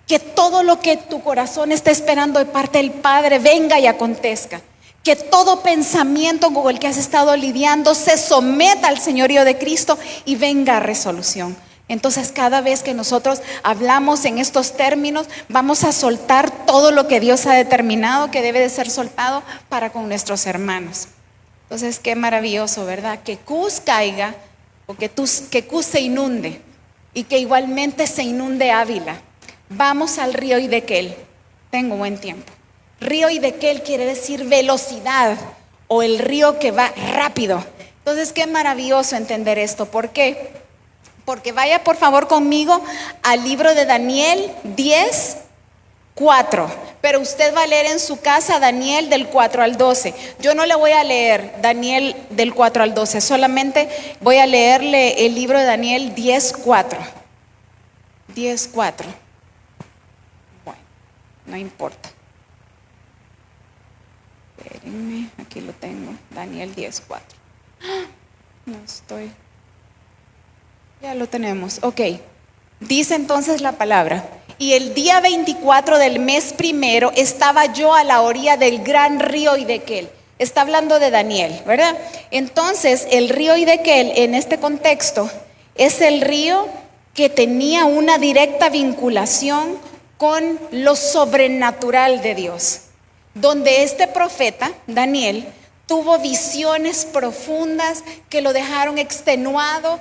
Que todo lo que tu corazón está esperando de parte del Padre venga y acontezca. Que todo pensamiento con el que has estado lidiando se someta al señorío de Cristo y venga a resolución. Entonces, cada vez que nosotros hablamos en estos términos, vamos a soltar todo lo que Dios ha determinado que debe de ser soltado para con nuestros hermanos. Entonces, qué maravilloso, ¿verdad? Que Cus caiga, o que Cus se inunde, y que igualmente se inunde Ávila. Vamos al río Hiddekel. Tengo buen tiempo. Río Hiddekel quiere decir velocidad, o el río que va rápido. Entonces, qué maravilloso entender esto. ¿Por qué? Porque vaya por favor conmigo al libro de Daniel 10:4. Pero usted va a leer en su casa Daniel del 4 al 12. Yo no le voy a leer Daniel del 4 al 12, solamente voy a leerle el libro de Daniel 10:4. 10:4. Bueno, no importa. Espérenme, aquí lo tengo. Daniel 10:4. No estoy. Ya lo tenemos, ok. Dice entonces la palabra: y el día 24 del mes primero estaba yo a la orilla del gran río Hiddekel. Está hablando de Daniel, ¿verdad? Entonces el río Hiddekel en este contexto es el río que tenía una directa vinculación con lo sobrenatural de Dios, donde este profeta, Daniel, tuvo visiones profundas que lo dejaron extenuado,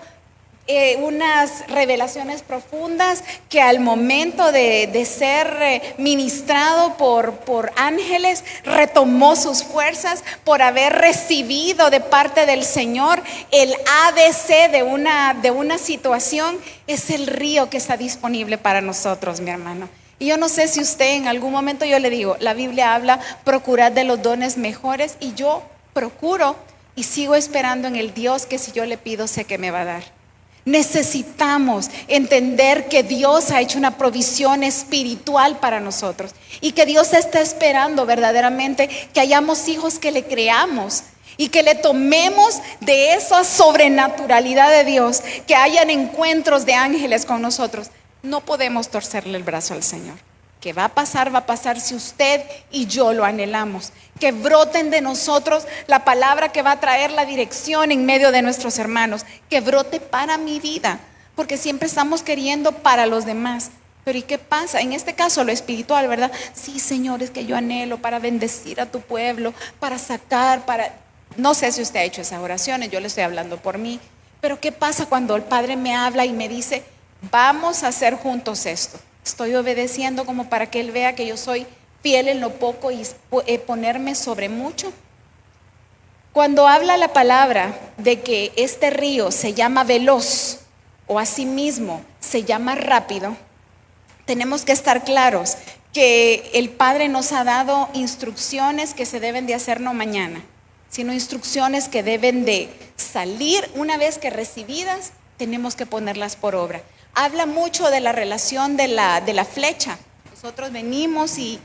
unas revelaciones profundas que al momento de ser ministrado por ángeles, retomó sus fuerzas por haber recibido de parte del Señor el ABC de una situación. Es el río que está disponible para nosotros, mi hermano. Y yo no sé si usted en algún momento, yo le digo, la Biblia habla, procurad de los dones mejores, y yo procuro y sigo esperando en el Dios que si yo le pido sé que me va a dar. Necesitamos entender que Dios ha hecho una provisión espiritual para nosotros y que Dios está esperando verdaderamente que hayamos hijos que le creamos y que le tomemos de esa sobrenaturalidad de Dios, que hayan encuentros de ángeles con nosotros. No podemos torcerle el brazo al Señor. Que va a pasar si usted y yo lo anhelamos. Que broten de nosotros la palabra que va a traer la dirección en medio de nuestros hermanos. Que brote para mi vida, porque siempre estamos queriendo para los demás. Pero ¿y qué pasa? En este caso lo espiritual, ¿verdad? Sí, Señor, es que yo anhelo para bendecir a tu pueblo, para sacar, para... No sé si usted ha hecho esas oraciones, yo le estoy hablando por mí. Pero ¿qué pasa cuando el Padre me habla y me dice, vamos a hacer juntos esto? Estoy obedeciendo como para que Él vea que yo soy fiel en lo poco y ponerme sobre mucho. Cuando habla la palabra de que este río se llama veloz o asimismo se llama rápido, tenemos que estar claros que el Padre nos ha dado instrucciones que se deben de hacer no mañana, sino instrucciones que deben de salir una vez que recibidas, tenemos que ponerlas por obra. Habla mucho de la relación de la flecha. Nosotros venimos y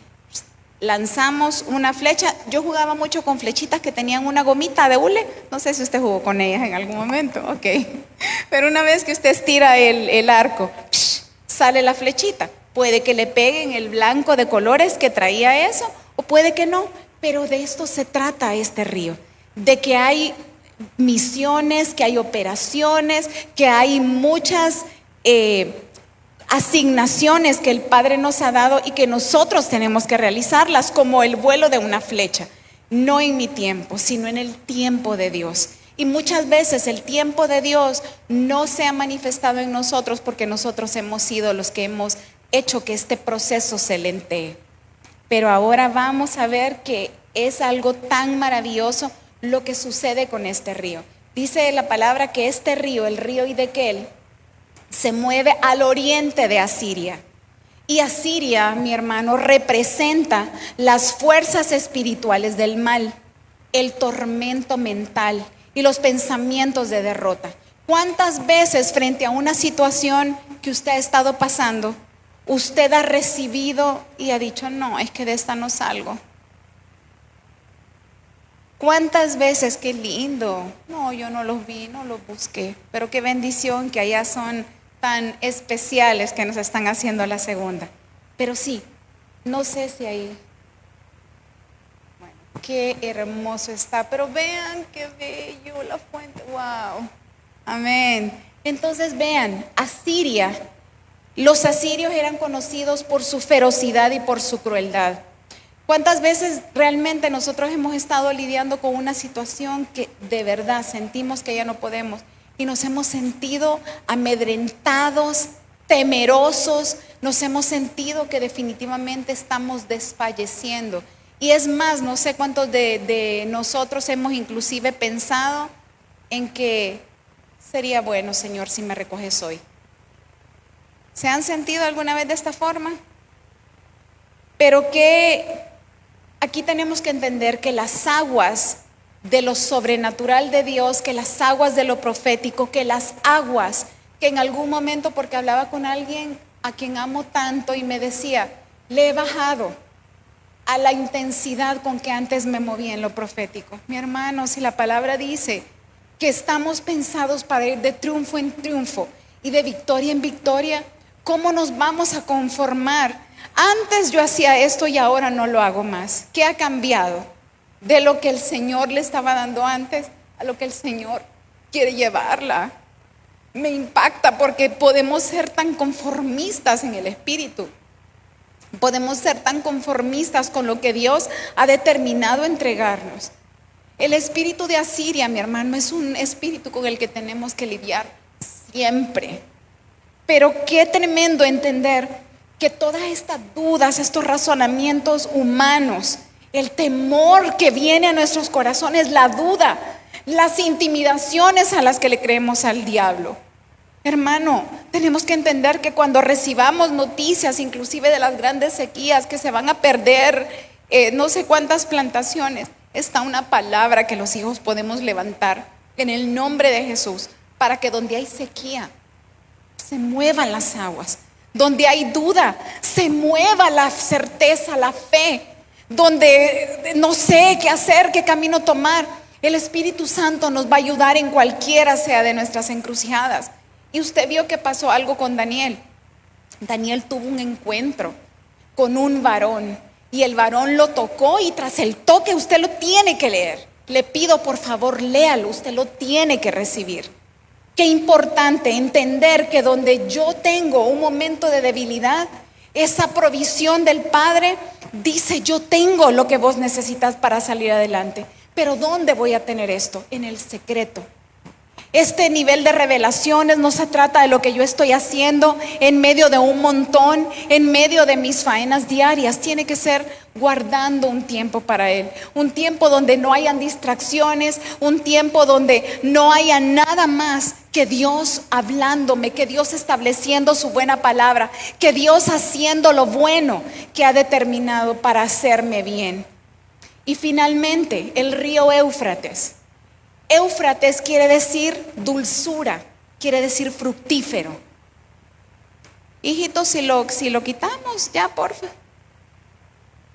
lanzamos una flecha. Yo jugaba mucho con flechitas que tenían una gomita de hule. No sé si usted jugó con ellas en algún momento, ok. Pero una vez que usted estira el arco, sale la flechita. Puede que le peguen el blanco de colores que traía eso, o puede que no. Pero de esto se trata este río, de que hay misiones, que hay operaciones, que hay muchas asignaciones que el Padre nos ha dado y que nosotros tenemos que realizarlas, como el vuelo de una flecha. No en mi tiempo, sino en el tiempo de Dios. Y muchas veces el tiempo de Dios no se ha manifestado en nosotros porque nosotros hemos sido los que hemos hecho que este proceso se lentee. Pero ahora vamos a ver que Es algo tan maravilloso lo que sucede con este río. Dice la palabra que este río, el río Hiddekel, se mueve al oriente de Asiria. Y Asiria, mi hermano, representa las fuerzas espirituales del mal, el tormento mental y los pensamientos de derrota. ¿Cuántas veces frente a una situación que usted ha estado pasando, usted ha recibido y ha dicho, no, es que de esta no salgo? ¿Cuántas veces? Qué lindo. No, yo no los vi, no los busqué. Pero qué bendición que allá son tan especiales que nos están haciendo la segunda. Pero sí, no sé si ahí. Bueno, qué hermoso está. Pero vean qué bello la fuente. Wow. Amén. Entonces vean, Asiria. Los asirios eran conocidos por su ferocidad y por su crueldad. ¿Cuántas veces realmente nosotros hemos estado lidiando con una situación que de verdad sentimos que ya no podemos y nos hemos sentido amedrentados, temerosos, nos hemos sentido que definitivamente estamos desfalleciendo? Y es más, no sé cuántos de nosotros hemos inclusive pensado en que sería bueno, Señor, si me recoges hoy. ¿Se han sentido alguna vez de esta forma? Pero que aquí tenemos que entender que las aguas de lo sobrenatural de Dios, que las aguas de lo profético, que las aguas que en algún momento, porque hablaba con alguien a quien amo tanto y me decía, le he bajado a la intensidad con que antes me movía en lo profético. Mi hermano, si la palabra dice que estamos pensados para ir de triunfo en triunfo y de victoria en victoria, ¿cómo nos vamos a conformar? Antes yo hacía esto y ahora no lo hago más. ¿Qué ha cambiado? De lo que el Señor le estaba dando antes a lo que el Señor quiere llevarla. Me impacta porque podemos ser tan conformistas en el espíritu. Podemos ser tan conformistas con lo que Dios ha determinado entregarnos. El espíritu de Asiria, mi hermano, es un espíritu con el que tenemos que lidiar siempre. Pero qué tremendo entender que todas estas dudas, estos razonamientos humanos, el temor que viene a nuestros corazones, la duda, las intimidaciones a las que le creemos al diablo. Hermano, tenemos que entender que cuando recibamos noticias, inclusive de las grandes sequías, que se van a perder no sé cuántas plantaciones, está una palabra que los hijos podemos levantar en el nombre de Jesús, para que donde hay sequía, se muevan las aguas. Donde hay duda, se mueva la certeza, la fe. Donde no sé qué hacer, qué camino tomar, el Espíritu Santo nos va a ayudar en cualquiera sea de nuestras encrucijadas. Y usted vio que pasó algo con Daniel. Daniel tuvo un encuentro con un varón y el varón lo tocó, y tras el toque usted lo tiene que leer. Le pido por favor, léalo, usted lo tiene que recibir. Qué importante entender que donde yo tengo un momento de debilidad, esa provisión del Padre dice, yo tengo lo que vos necesitas para salir adelante. Pero ¿dónde voy a tener esto? En el secreto. Este nivel de revelaciones no se trata de lo que yo estoy haciendo en medio de un montón, en medio de mis faenas diarias. Tiene que ser guardando un tiempo para Él, un tiempo donde no hayan distracciones, un tiempo donde no haya nada más que Dios hablándome, que Dios estableciendo su buena palabra, que Dios haciendo lo bueno que ha determinado para hacerme bien. Y finalmente, el río Éufrates. Éufrates quiere decir dulzura, quiere decir fructífero. Hijitos, si lo quitamos, ya porfa.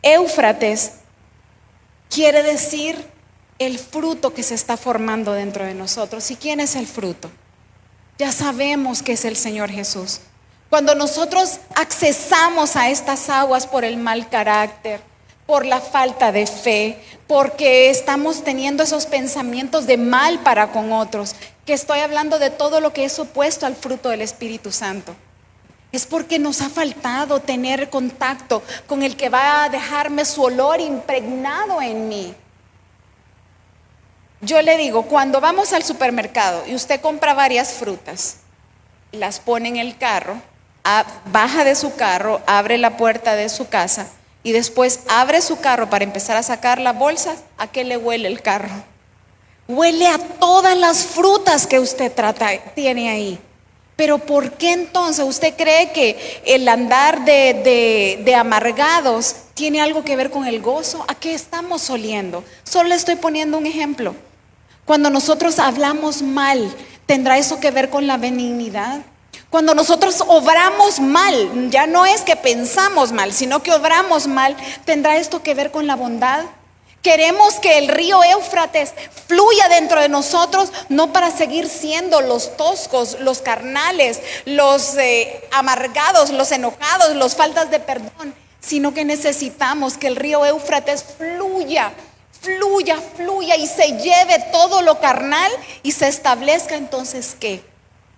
Éufrates quiere decir el fruto que se está formando dentro de nosotros. ¿Y quién es el fruto? Ya sabemos que es el Señor Jesús. Cuando nosotros accesamos a estas aguas por el mal carácter, por la falta de fe, porque estamos teniendo esos pensamientos de mal para con otros, que estoy hablando de todo lo que es opuesto al fruto del Espíritu Santo, es porque nos ha faltado tener contacto con el que va a dejarme su olor impregnado en mí. Yo le digo, cuando vamos al supermercado y usted compra varias frutas, las pone en el carro, baja de su carro, abre la puerta de su casa y después abre su carro para empezar a sacar las bolsas, ¿a qué le huele el carro? Huele a todas las frutas que usted tiene ahí. Pero ¿por qué entonces usted cree que el andar de amargados tiene algo que ver con el gozo? ¿A qué estamos oliendo? Solo le estoy poniendo un ejemplo. Cuando nosotros hablamos mal, ¿tendrá eso que ver con la benignidad? Cuando nosotros obramos mal, ya no es que pensamos mal, sino que obramos mal, ¿tendrá esto que ver con la bondad? Queremos que el río Éufrates fluya dentro de nosotros, no para seguir siendo los toscos, los carnales, los amargados, los enojados, los faltas de perdón, sino que necesitamos que el río Éufrates fluya y se lleve todo lo carnal y se establezca entonces ¿qué?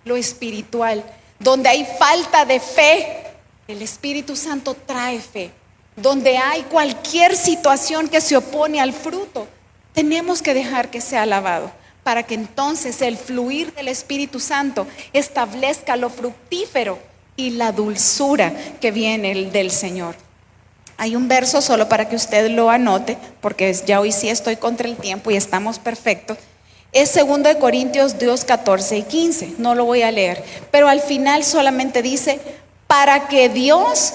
Lo espiritual. Donde hay falta de fe, el Espíritu Santo trae fe. Donde hay cualquier situación que se opone al fruto, tenemos que dejar que sea lavado para que entonces el fluir del Espíritu Santo establezca lo fructífero y la dulzura que viene del Señor. Hay un verso solo para que usted lo anote, porque ya hoy sí estoy contra el tiempo y estamos perfectos. Es 2 Corintios 2, 14 y 15. No lo voy a leer, pero al final solamente dice, para que Dios...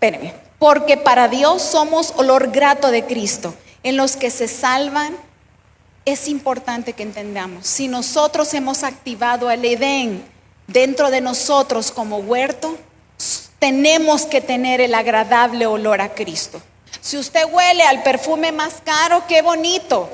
Espérenme, porque para Dios somos olor grato de Cristo. En los que se salvan, es importante que entendamos, si nosotros hemos activado el Edén dentro de nosotros como huerto, tenemos que tener el agradable olor a Cristo. Si usted huele al perfume más caro, qué bonito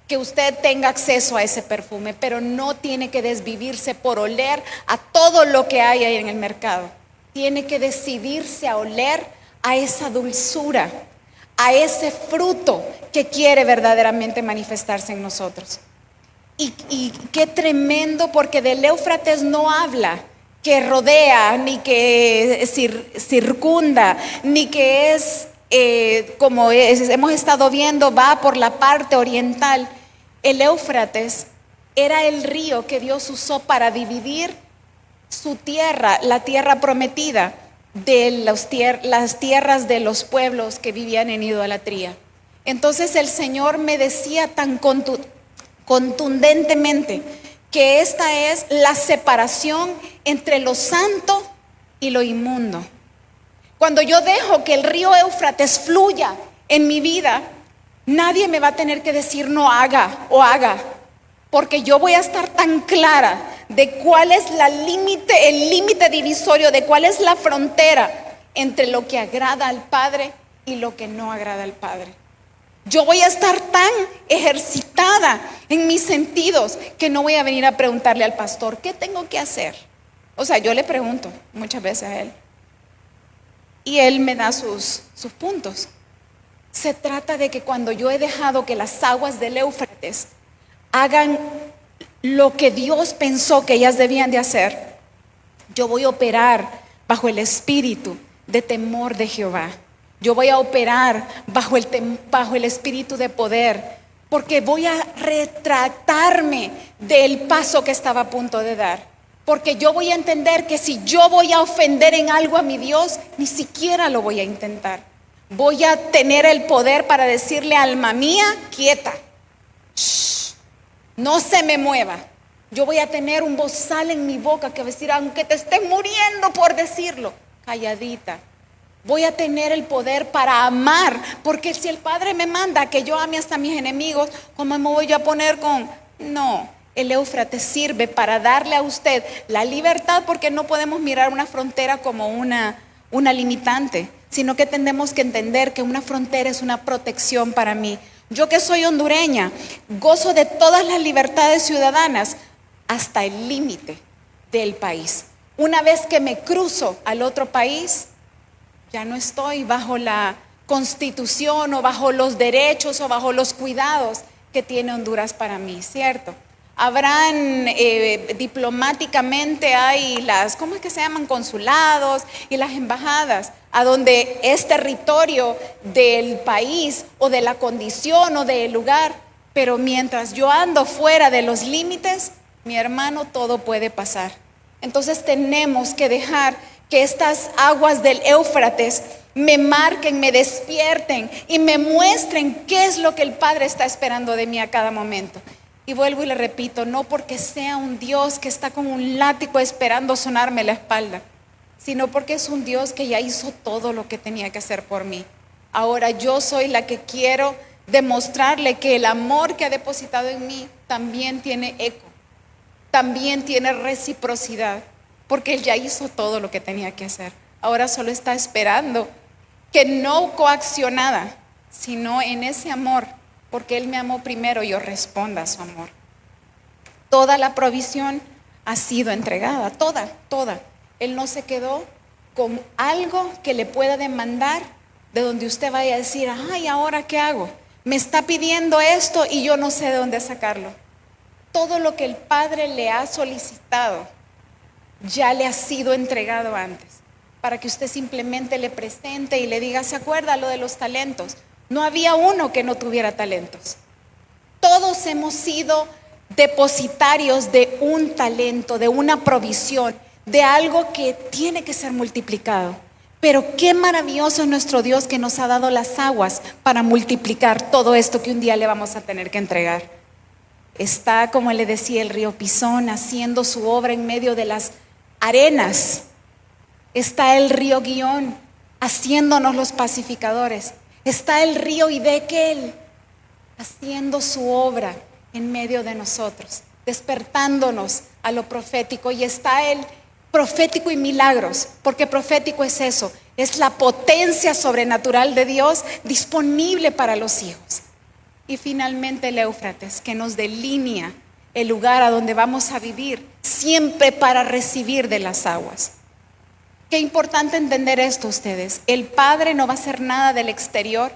que usted tenga acceso a ese perfume, pero no tiene que desvivirse por oler a todo lo que hay ahí en el mercado. Tiene que decidirse a oler a esa dulzura, a ese fruto que quiere verdaderamente manifestarse en nosotros. Y qué tremendo, porque del Éufrates no habla que rodea, ni que circunda, ni que es, como hemos estado viendo, va por la parte oriental. El Éufrates era el río que Dios usó para dividir su tierra, la tierra prometida, de las tierras de los pueblos que vivían en idolatría. Entonces el Señor me decía tan contundentemente que esta es la separación entre lo santo y lo inmundo. Cuando yo dejo que el río Éufrates fluya en mi vida, nadie me va a tener que decir no haga o haga, porque yo voy a estar tan clara de cuál es el límite divisorio, de cuál es la frontera entre lo que agrada al Padre y lo que no agrada al Padre. Yo voy a estar tan ejercitada en mis sentidos que no voy a venir a preguntarle al pastor, ¿qué tengo que hacer? O sea, yo le pregunto muchas veces a él y él me da sus puntos. Se trata de que cuando yo he dejado que las aguas del Éufrates hagan lo que Dios pensó que ellas debían de hacer, yo voy a operar bajo el espíritu de temor de Jehová. Yo voy a operar bajo el espíritu de poder, porque voy a retractarme del paso que estaba a punto de dar. Porque yo voy a entender que si yo voy a ofender en algo a mi Dios, ni siquiera lo voy a intentar. Voy a tener el poder para decirle, alma mía, quieta. Shh, no se me mueva. Yo voy a tener un bozal en mi boca que va a decir, aunque te estés muriendo por decirlo, calladita. Voy a tener el poder para amar, porque si el Padre me manda que yo ame hasta a mis enemigos, ¿cómo me voy a poner con? No, el Éufrates sirve para darle a usted la libertad, porque no podemos mirar una frontera como una limitante, sino que tenemos que entender que una frontera es una protección para mí. Yo que soy hondureña, gozo de todas las libertades ciudadanas hasta el límite del país. Una vez que me cruzo al otro país, ya no estoy bajo la constitución o bajo los derechos o bajo los cuidados que tiene Honduras para mí, ¿cierto? Habrán diplomáticamente hay ¿cómo es que se llaman? Consulados y las embajadas, a donde es territorio del país o de la condición o del lugar, pero mientras yo ando fuera de los límites, mi hermano, todo puede pasar. Entonces tenemos que dejar que estas aguas del Éufrates me marquen, me despierten y me muestren qué es lo que el Padre está esperando de mí a cada momento. Y vuelvo y le repito, no porque sea un Dios que está con un látigo esperando sonarme la espalda, sino porque es un Dios que ya hizo todo lo que tenía que hacer por mí. Ahora yo soy la que quiero demostrarle que el amor que ha depositado en mí también tiene eco, también tiene reciprocidad, porque Él ya hizo todo lo que tenía que hacer. Ahora solo está esperando que no coaccionada, sino en ese amor, porque Él me amó primero y yo responda a su amor. Toda la provisión ha sido entregada, toda. Él no se quedó con algo que le pueda demandar, de donde usted vaya a decir, ay, ¿ahora qué hago? Me está pidiendo esto y yo no sé de dónde sacarlo. Todo lo que el Padre le ha solicitado ya le ha sido entregado antes, para que usted simplemente le presente y le diga, ¿se acuerda lo de los talentos? No había uno que no tuviera talentos. Todos hemos sido depositarios de un talento, de una provisión, de algo que tiene que ser multiplicado. Pero qué maravilloso es nuestro Dios, que nos ha dado las aguas para multiplicar todo esto que un día le vamos a tener que entregar. Está, como le decía, el río Pisón haciendo su obra en medio de las arenas. Está el río Guión haciéndonos los pacificadores. Está el río Idequel haciendo su obra en medio de nosotros, despertándonos a lo profético. Y está el profético y milagros, porque profético es eso, es la potencia sobrenatural de Dios disponible para los hijos. Y finalmente el Éufrates, que nos delinea el lugar a donde vamos a vivir, siempre para recibir de las aguas. Qué importante entender esto, ustedes. El Padre no va a hacer nada del exterior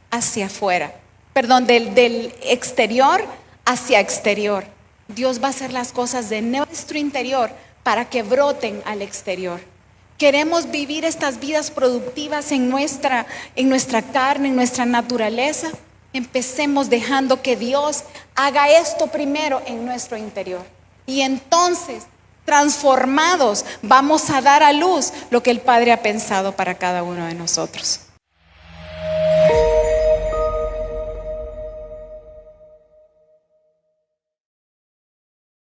hacia afuera, del exterior hacia exterior. Dios va a hacer las cosas de nuestro interior para que broten al exterior. Queremos vivir estas vidas productivas en nuestra carne, en nuestra naturaleza. Empecemos dejando que Dios haga esto primero en nuestro interior. Y entonces, transformados, vamos a dar a luz lo que el Padre ha pensado para cada uno de nosotros.